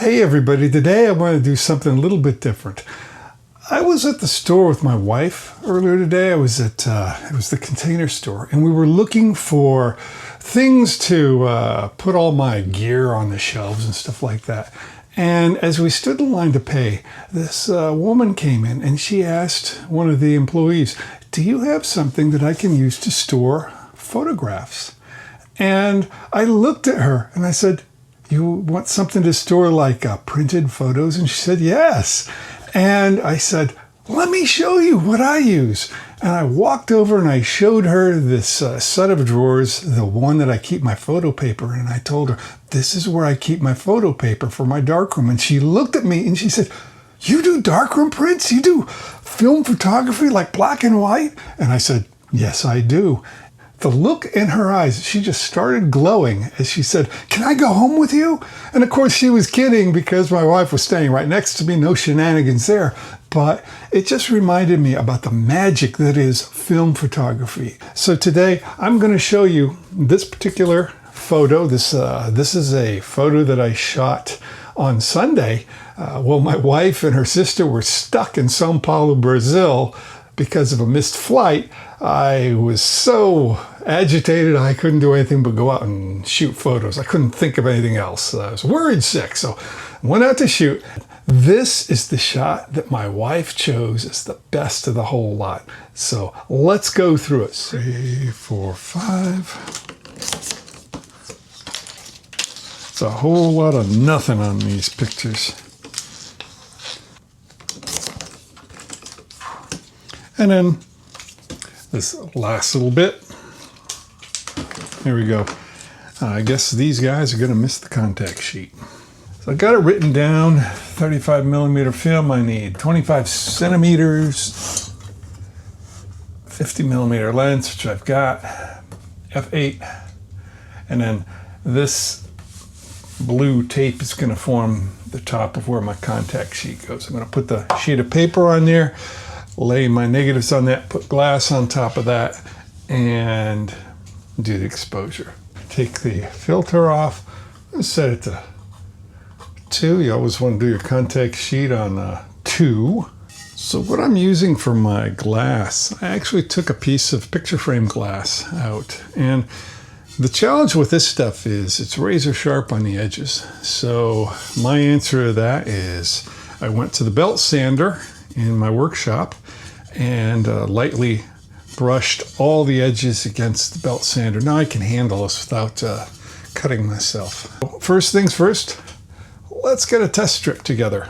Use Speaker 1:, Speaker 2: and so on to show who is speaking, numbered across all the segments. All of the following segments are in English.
Speaker 1: Hey everybody, today I want to do something a little bit different. I was at the store with my wife earlier today. I was at, it was the Container Store, and we were looking for things to put all my gear on the shelves and stuff like that. And as we stood in line to pay, this woman came in and she asked one of the employees, "Do you have something that I can use to store photographs?" And I looked at her and I said, "You want something to store like printed photos?" And she said, "Yes." And I said, "Let me show you what I use." And I walked over and I showed her this set of drawers, the one that I keep my photo paper in. And I told her, "This is where I keep my photo paper for my darkroom." And she looked at me and she said, "You do darkroom prints? You do film photography like black and white?" And I said, "Yes, I do." The look in her eyes, she just started glowing as she said, "Can I go home with you?" And of course she was kidding because my wife was standing right next to me, no shenanigans there. But it just reminded me about the magic that is film photography. So today I'm going to show you this particular photo. This is a photo that I shot on Sunday. Well, my wife and her sister were stuck in São Paulo, Brazil because of a missed flight. I was so agitated I couldn't do anything but go out and shoot photos. I couldn't think of anything else. I was worried sick, so I went out to shoot. This is the shot that my wife chose as the best of the whole lot. So let's go through it. 3, 4, 5. It's a whole lot of nothing on these pictures. And then this last little bit. Here we go. I guess these guys are going to miss the contact sheet. So I got it written down. 35 millimeter film I need. 25 centimeters. 50 millimeter lens, which I've got. F8. And then this blue tape is going to form the top of where my contact sheet goes. I'm going to put the sheet of paper on there, lay my negatives on that, put glass on top of that, and do the exposure. Take the filter off and set it to 2. You always want to do your contact sheet on 2. So what I'm using for my glass, I actually took a piece of picture frame glass out. And the challenge with this stuff is it's razor sharp on the edges. So my answer to that is I went to the belt sander in my workshop and lightly brushed all the edges against the belt sander. Now I can handle this without cutting myself. First things first, let's get a test strip together.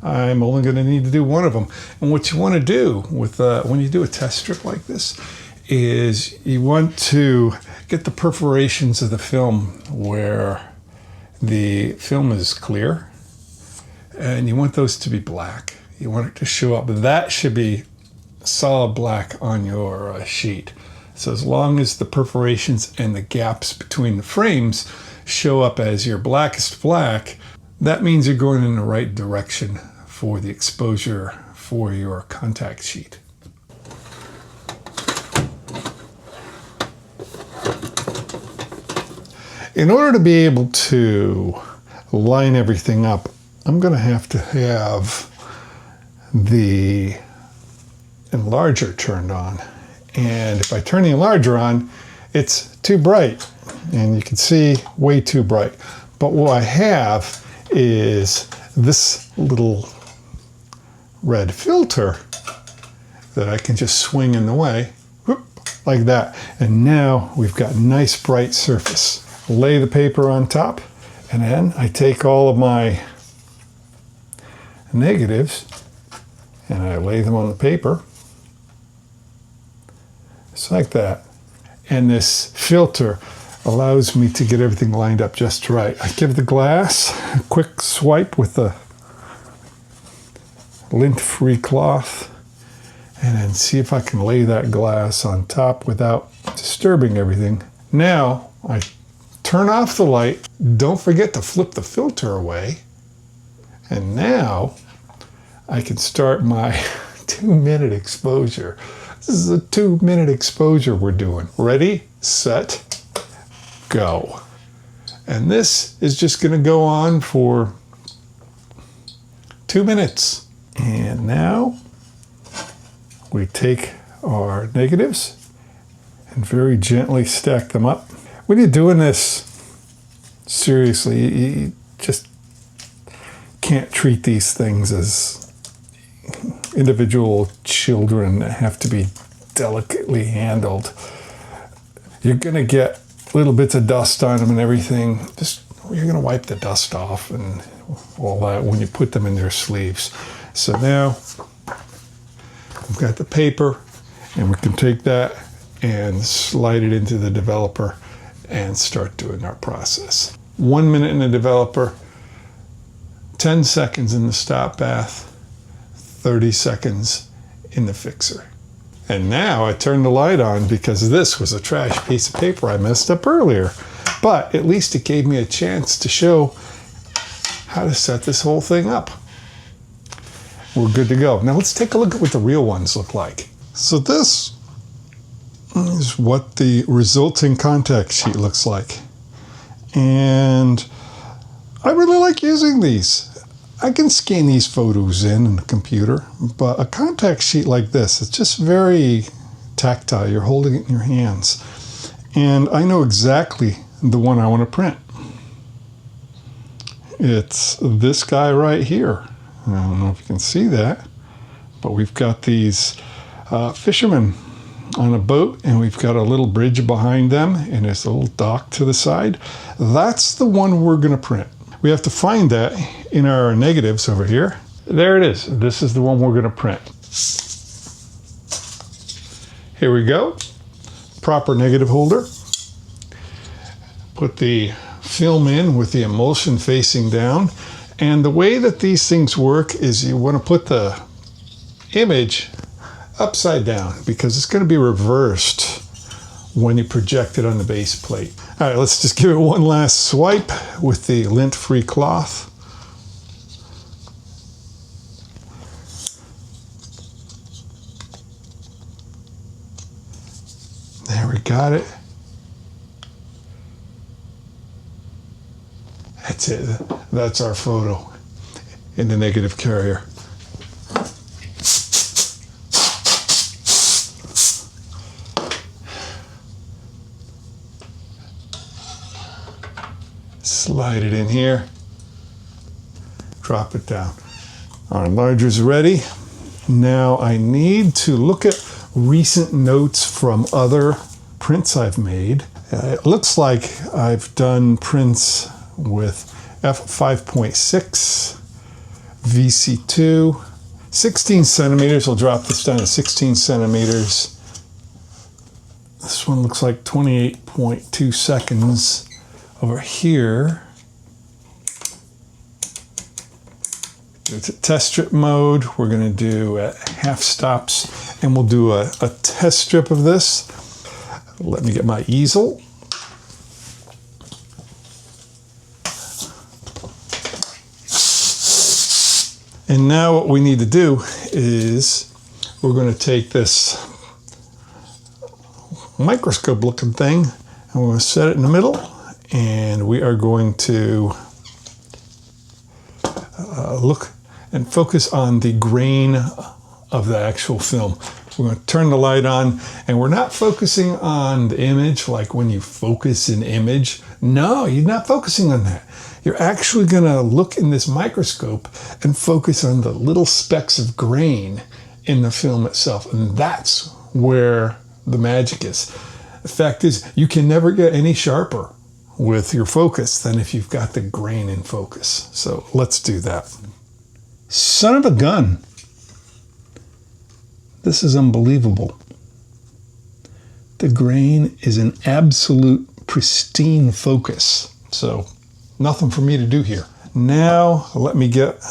Speaker 1: I'm only going to need to do one of them. And what you want to do with when you do a test strip like this is you want to get the perforations of the film where the film is clear, and you want those to be black. You want it to show up. That should be solid black on your sheet. So as long as the perforations and the gaps between the frames show up as your blackest black, that means you're going in the right direction for the exposure for your contact sheet. In order to be able to line everything up, I'm going to have the enlarger turned on. And if I turn the enlarger on, it's too bright. And you can see way too bright. But what I have is this little red filter that I can just swing in the way, whoop, like that. And now we've got a nice bright surface. Lay the paper on top, and then I take all of my negatives and I lay them on the paper, just like that. And this filter allows me to get everything lined up just right. I give the glass a quick swipe with the lint-free cloth, and then see if I can lay that glass on top without disturbing everything. Now I turn off the light. Don't forget to flip the filter away. And now I can start my 2-minute exposure. This is a 2-minute exposure we're doing. Ready, set, go. And this is just going to go on for 2 minutes. And now we take our negatives and very gently stack them up. When you're doing this, seriously, you just can't treat these things as individual children that have to be delicately handled. You're gonna get little bits of dust on them and everything. You're gonna wipe the dust off and all that when you put them in their sleeves. So now we've got the paper, and we can take that and slide it into the developer and start doing our process. 1 minute in the developer, 10 seconds in the stop bath, 30 seconds in the fixer. And now I turned the light on because this was a trash piece of paper I messed up earlier. But at least it gave me a chance to show how to set this whole thing up. We're good to go. Now let's take a look at what the real ones look like. So this is what the resulting contact sheet looks like. And I really like using these. I can scan these photos in the computer, but a contact sheet like this, it's just very tactile. You're holding it in your hands. And I know exactly the one I want to print. It's this guy right here. I don't know if you can see that, but we've got these fishermen on a boat, and we've got a little bridge behind them, and there's a little dock to the side. That's the one we're going to print. We have to find that in our negatives over here. There it is. This is the one we're going to print. Here we go. Proper negative holder. Put the film in with the emulsion facing down. And the way that these things work is you want to put the image upside down because it's going to be reversed when you project it on the base plate. All right, let's just give it one last swipe with the lint-free cloth. There, we got it. That's it. That's our photo in the negative carrier. Slide it in here, drop it down. Our enlarger's ready. Now I need to look at recent notes from other prints I've made. It looks like I've done prints with f5.6, VC2, 16 centimeters. I'll drop this down to 16 centimeters. This one looks like 28.2 seconds. Over here, it's a test strip mode. We're going to do half stops, and we'll do a test strip of this. Let me get my easel. And now what we need to do is we're going to take this microscope looking thing, and we're going to set it in the middle. And we are going to look and focus on the grain of the actual film. We're going to turn the light on, and we're not focusing on the image like when you focus an image. No, you're not focusing on that. You're actually going to look in this microscope and focus on the little specks of grain in the film itself. And that's where the magic is. The fact is, you can never get any sharper with your focus than if you've got the grain in focus. So let's do that. Son of a gun. This is unbelievable. The grain is an absolute pristine focus. So nothing for me to do here. Now let me get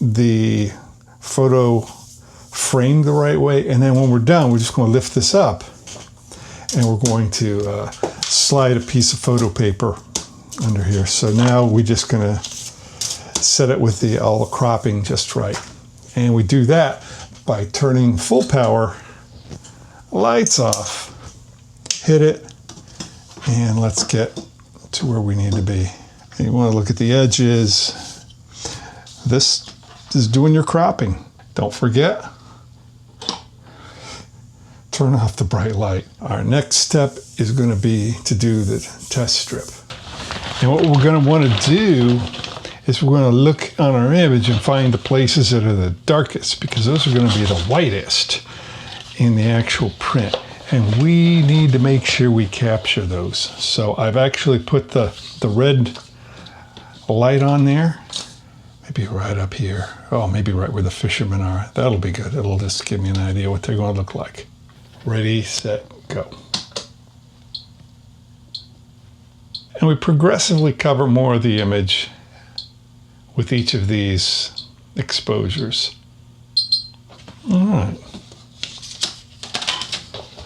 Speaker 1: the photo framed the right way, and then when we're done, we're just going to lift this up, and we're going to slide a piece of photo paper under here. So now we're just going to set it with all the cropping just right. And we do that by turning full power, lights off, hit it, and let's get to where we need to be. And you want to look at the edges. This Just doing your cropping. Don't forget, turn off the bright light. Our next step is going to be to do the test strip. And what we're going to want to do is we're going to look on our image and find the places that are the darkest, because those are going to be the whitest in the actual print. And we need to make sure we capture those. So I've actually put the red light on there. Maybe right up here. Oh, maybe right where the fishermen are. That'll be good. It'll just give me an idea what they're going to look like. Ready, set, go. And we progressively cover more of the image with each of these exposures. All right.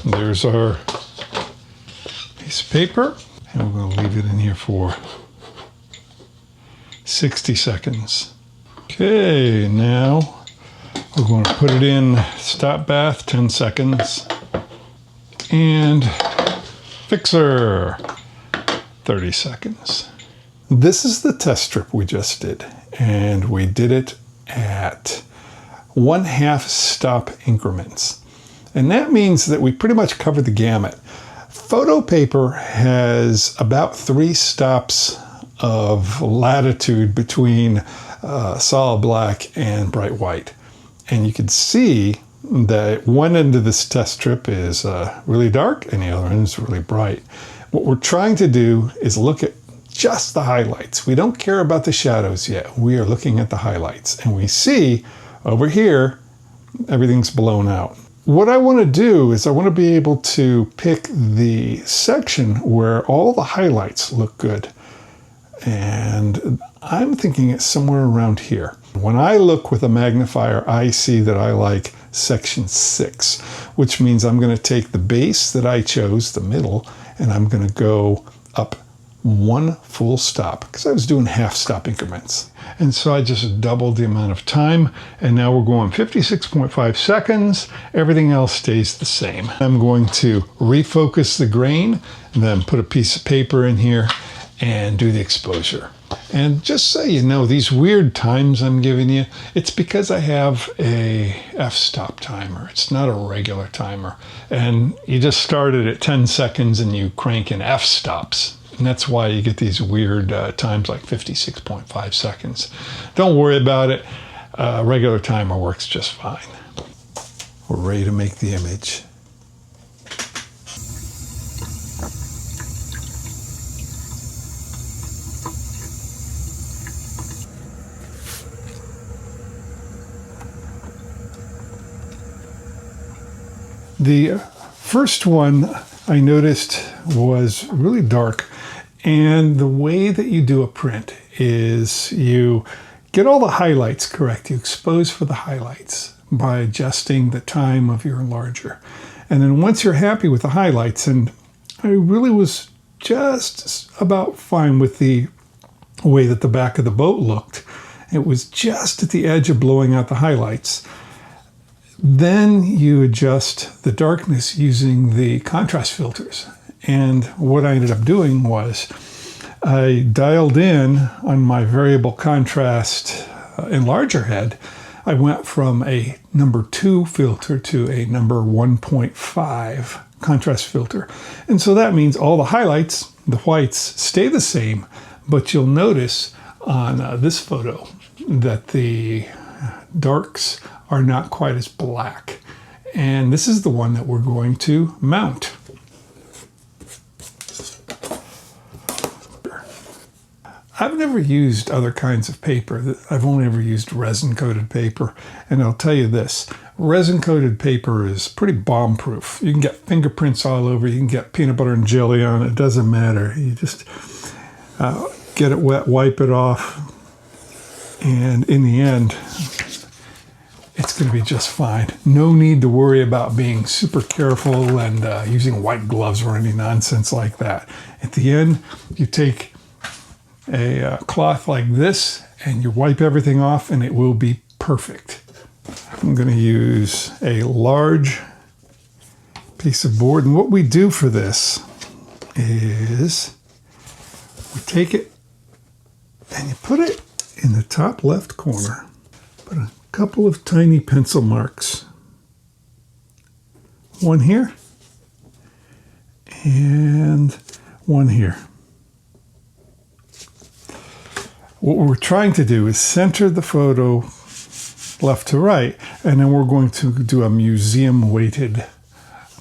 Speaker 1: There's our piece of paper, and we're going to leave it in here for 60 seconds. Okay, now we're going to put it in stop bath, 10 seconds, and fixer, 30 seconds. This is the test strip we just did, and we did it at 1/2 stop increments. And that means that we pretty much covered the gamut. Photo paper has about 3 stops of latitude between solid black and bright white. And you can see that one end of this test strip is really dark and the other end is really bright. What we're trying to do is look at just the highlights. We don't care about the shadows yet. We are looking at the highlights. And we see over here, everything's blown out. What I want to do is I want to be able to pick the section where all the highlights look good. And I'm thinking it's somewhere around here. When I look with a magnifier, I see that I like section 6, which means I'm going to take the base that I chose, the middle, and I'm going to go up 1 full stop, because I was doing 1/2 stop increments. And so I just doubled the amount of time, and now we're going 56.5 seconds. Everything else stays the same. I'm going to refocus the grain, and then put a piece of paper in here and do the exposure. And just so you know, these weird times I'm giving you, it's because I have a f-stop timer. It's not a regular timer. And you just start it at 10 seconds and you crank in f-stops. And that's why you get these weird times like 56.5 seconds. Don't worry about it. Regular timer works just fine. We're ready to make the image. The first one I noticed was really dark, and the way that you do a print is you get all the highlights correct. You expose for the highlights by adjusting the time of your enlarger. And then once you're happy with the highlights, and I really was just about fine with the way that the back of the boat looked, it was just at the edge of blowing out the highlights. Then you adjust the darkness using the contrast filters. And what I ended up doing was I dialed in on my variable contrast enlarger head. I went from a number 2 filter to a number 1.5 contrast filter. And so that means all the highlights, the whites, stay the same, but you'll notice on this photo that the darks are not quite as black. And this is the one that we're going to mount. I've never used other kinds of paper. I've only ever used resin-coated paper. And I'll tell you this, resin-coated paper is pretty bomb-proof. You can get fingerprints all over, you can get peanut butter and jelly on it, it doesn't matter. You just get it wet, wipe it off, and in the end, it's going to be just fine. No need to worry about being super careful and using white gloves or any nonsense like that. At the end, you take a cloth like this and you wipe everything off and it will be perfect. I'm going to use a large piece of board, and what we do for this is we take it and you put it in the top left corner. Put a couple of tiny pencil marks. One here and one here. What we're trying to do is center the photo left to right, and then we're going to do a museum weighted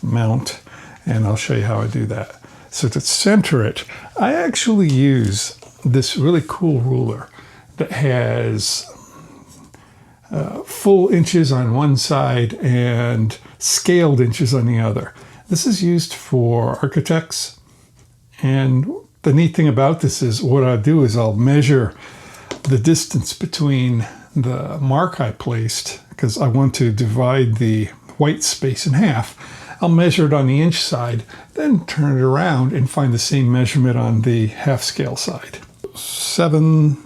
Speaker 1: mount, and I'll show you how I do that. So to center it, I actually use this really cool ruler that has full inches on one side and scaled inches on the other. This is used for architects, and the neat thing about this is what I'll do is I'll measure the distance between the mark I placed, because I want to divide the white space in half. I'll measure it on the inch side, then turn it around and find the same measurement on the half scale side. 7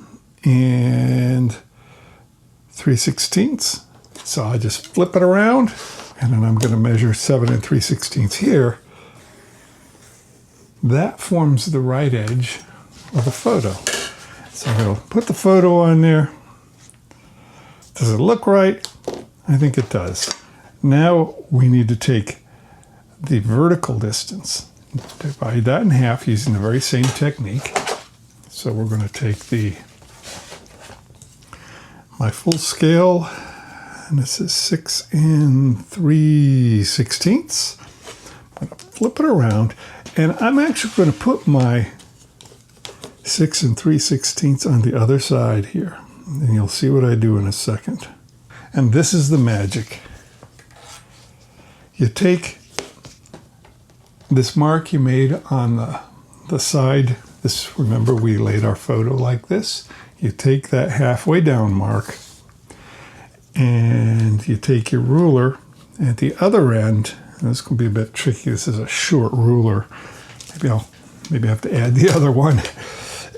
Speaker 1: 3/16. So I just flip it around, and then I'm going to measure 7 3/16 here. That forms the right edge of the photo. So I'm going to put the photo on there. Does it look right? I think it does. Now we need to take the vertical distance, divide that in half using the very same technique. So we're going to take my full scale, and this is 6 3/16. I'm going to flip it around, and I'm actually going to put my 6 3/16 on the other side here. And you'll see what I do in a second. And this is the magic. You take this mark you made on the side. This, remember, we laid our photo like this. You take that halfway down mark, and you take your ruler at the other end. And this can be a bit tricky. This is a short ruler. Maybe I have to add the other one.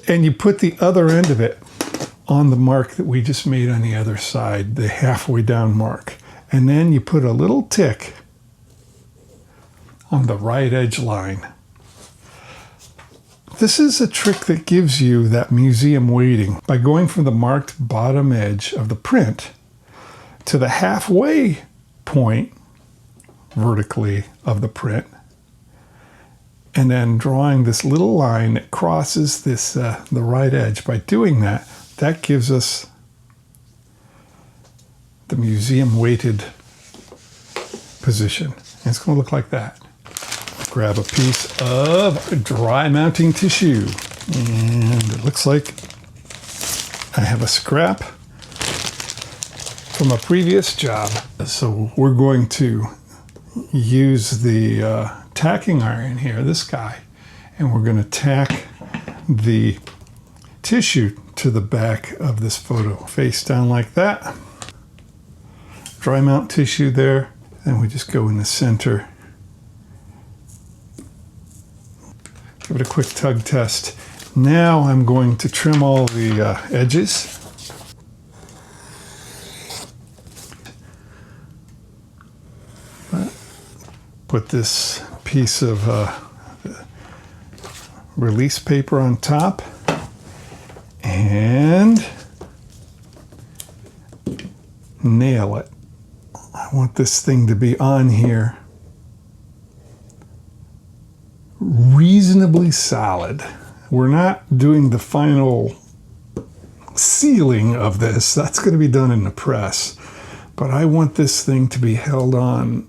Speaker 1: And you put the other end of it on the mark that we just made on the other side, the halfway down mark. And then you put a little tick on the right edge line. This is a trick that gives you that museum weighting by going from the marked bottom edge of the print to the halfway point vertically of the print, and then drawing this little line that crosses this the right edge. By doing that, that gives us the museum weighted position. And it's going to look like that. Grab a piece of dry mounting tissue, and it looks like I have a scrap from a previous job. So we're going to use the tacking iron here, this guy, and we're going to tack the tissue to the back of this photo, face down like that. Dry mount tissue there, and we just go in the center. Give it a quick tug test. Now I'm going to trim all the edges. Put this piece of release paper on top, and nail it. I want this thing to be on here reasonably solid. We're not doing the final sealing of this. That's going to be done in the press. But I want this thing to be held on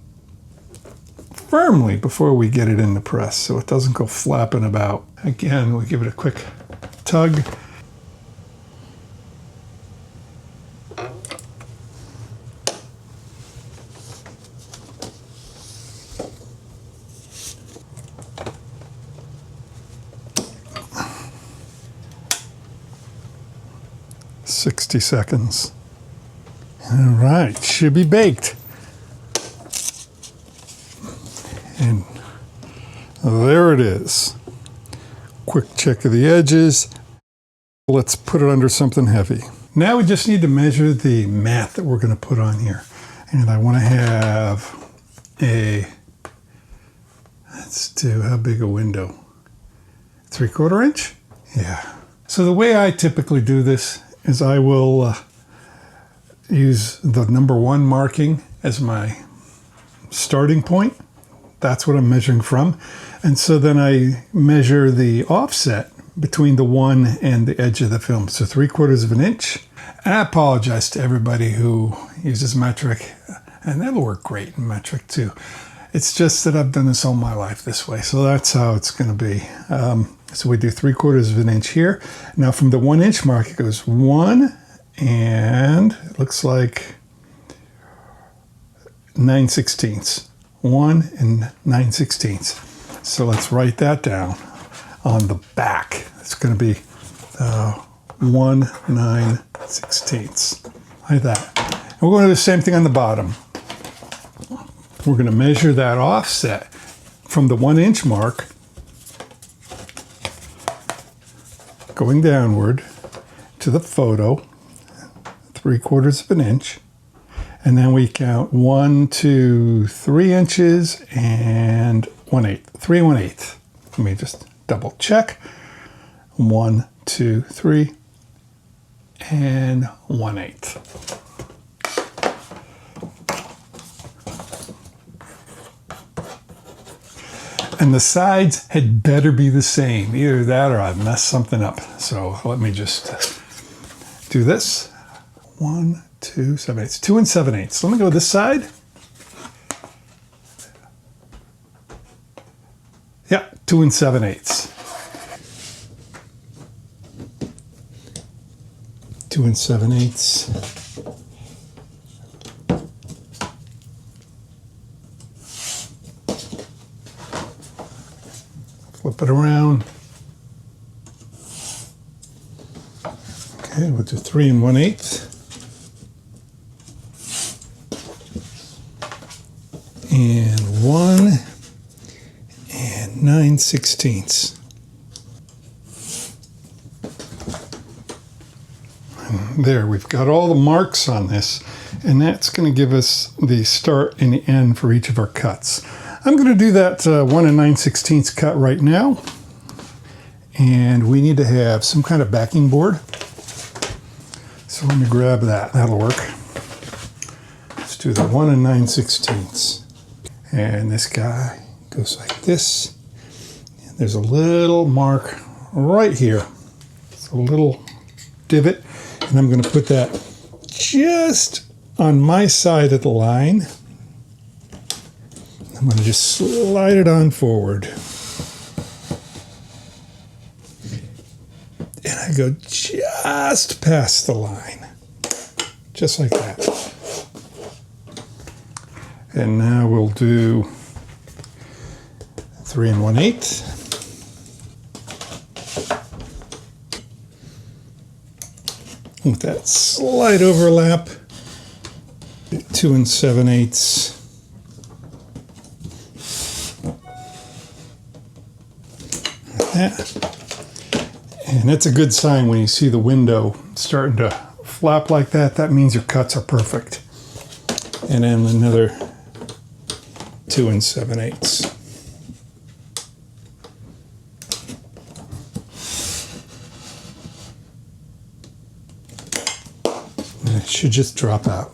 Speaker 1: firmly before we get it in the press, so it doesn't go flapping about. Again, we give it a quick tug. "60 seconds. All right, should be baked. And there it is. Quick check of the edges. Let's put it under something heavy. Now we just need to measure the mat that we're going to put on here. And I want to have let's do, how big a window? 3/4 inch? Yeah. So the way I typically do this is I will use the number 1 marking as my starting point. That's what I'm measuring from. And so then I measure the offset between the 1 and the edge of the film. So 3/4 of an inch. And I apologize to everybody who uses metric, and that'll work great in metric too. It's just that I've done this all my life this way, so that's how it's going to be. So we do 3/4 of an inch here. Now from the 1 inch mark, it goes 1 and it looks like 9/16. 1 and 9/16. So let's write that down on the back. It's going to be 1 9/16. Like that. And we're going to do the same thing on the bottom. We're going to measure that offset from the 1 inch mark going downward to the photo, 3/4 of an inch. And then we count 1, 2, 3 inches and 1/8. 3 1/8. Let me just double check. 1, 2, 3, and 1/8. And the sides had better be the same. Either that or I've messed something up. So let me just do this. 1, 2, 7/8. 2 and 7/8. Let me go this side. Yeah, 2 and 7/8. 2 and 7/8. Flip it around. Okay, we'll do 3 and 1/8. And 1 and 9/16. And there, we've got all the marks on this, and that's going to give us the start and the end for each of our cuts. I'm going to do that 1 and 9/16 cut right now, and we need to have some kind of backing board. So let me grab that. That'll work. Let's do the 1 and 9/16. And this guy goes like this. And there's a little mark right here. It's a little divot. And I'm going to put that just on my side of the line. I'm going to just slide it on forward. And I go just past the line. Just like that. And now we'll do 3 and 1/8. With that slight overlap, 2 and 7/8. Like that. And that's a good sign when you see the window starting to flap like that. That means your cuts are perfect. And then another 2 and 7/8. And it should just drop out.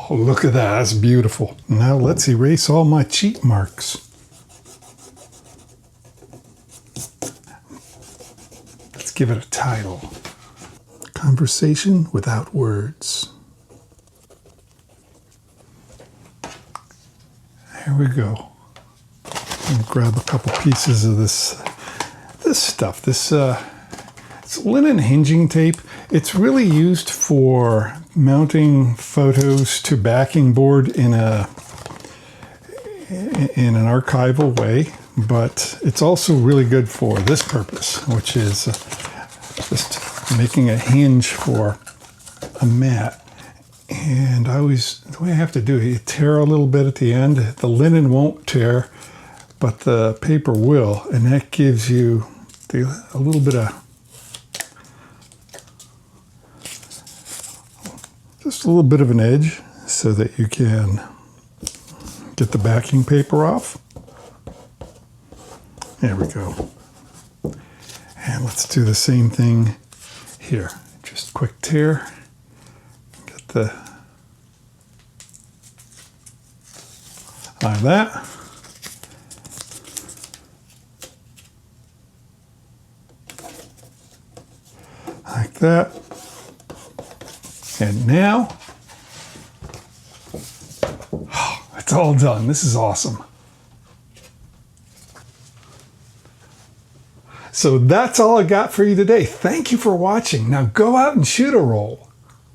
Speaker 1: Oh, look at that. That's beautiful. Now let's erase all my cheat marks. Let's give it a title. Conversation without words. Here we go. I'm gonna grab a couple pieces of this stuff. It's linen hinging tape. It's really used for mounting photos to backing board in an archival way, but it's also really good for this purpose, which is just making a hinge for a mat. And the way I have to do it, you tear a little bit at the end. The linen won't tear, but the paper will, and that gives you a little bit of, just a little bit of an edge so that you can get the backing paper off. There we go. And let's do the same thing here. Just quick tear. like that. Like that. And now, oh, it's all done. This is awesome. So that's all I got for you today. Thank you for watching. Now go out and shoot a roll.